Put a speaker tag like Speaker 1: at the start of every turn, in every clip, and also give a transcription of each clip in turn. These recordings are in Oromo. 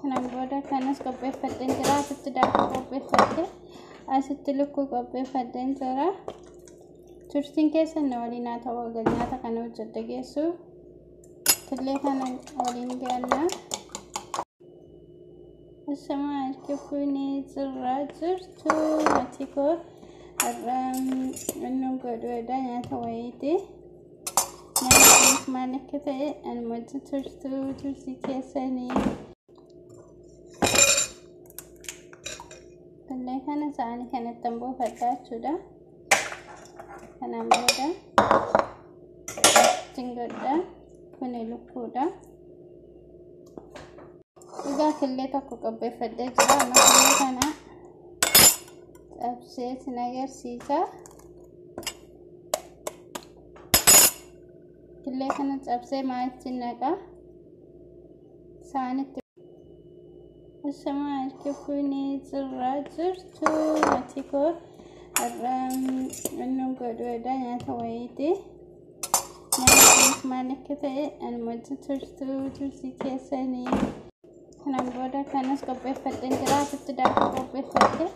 Speaker 1: kanaan booda kanas qopheeffadheen jira. Asitti daakuu qopheeffadhe asitti lukkuu qopheeffadheen jira. Turtiin keessan na waliin haa ta'u nyaata kana hojjedhe geessu killee kana waliin gaannaa. Ashamaa harkifuuni jirra jirtu ati koo inni godhuudha nyaata wayiiti. Nyaata maal akka ta'e anumatti turtii keessanii. Killee kana saanii kanatti buufadhaa jechuudha. Kanaan booda godha kuni lukkuudha. Egaa killee tokko qopheeffadhee jira. Amma killee kana cabsee sin agarsiisa. Killee kana cabsee maalitti naqa saanitti. Ashamaa harkifuuni jirra jirtu ati koo inni godhuudha nyaata wayiiti. Nyaata maal akka ta'e anumatti turtii keessanii. Kanaan booda kanas qopheeffadheen jira. Asitti daakuu qopheeffadhe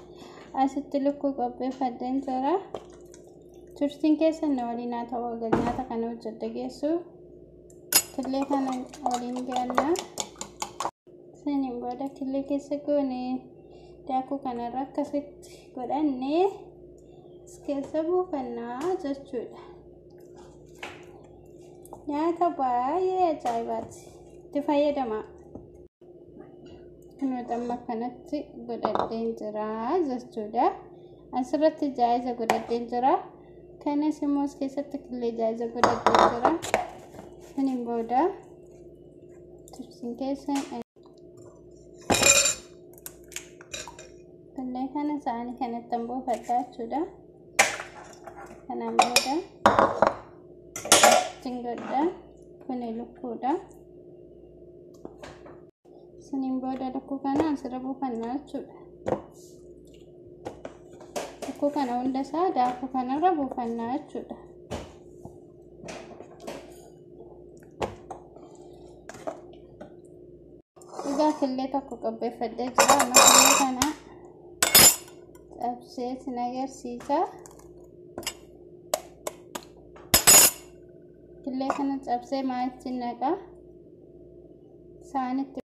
Speaker 1: asitti lukkuu qopheeffadheen jira. Turtiin keessan na waliin haa ta'u nyaata kana hojjedhe geessu killee kana waliin gaannaa. Saniin booda killee keessa goone daakuu kanarra akkasitti godhannee as keessa buufannaa jechuudha. Nyaata baay'ee ajaa'ibaati. Itti fayyadamaa. Nuti amma kanatti godhadheen jira jechuudha. Asirratti jaayiza godhadheen jira. Kanas immoo as keessatti killee jaayiza godhadheen jira. Saniin booda turtiin keessan killee kana saanii kanatti buufadhaa jechuudha. Kanaan booda godha kuni lukkuudha. Saniin booda lukkuu kana asirra buufannaa jechuudha. Lukkuu kana hunda isaa daakuu kanarra buufannaa jechuudha. Egaa killee tokko qopheeffadhee jira. Amma killee kana cabsee sin agarsiisa. Killee kana cabsee maalitti naqa saanitti.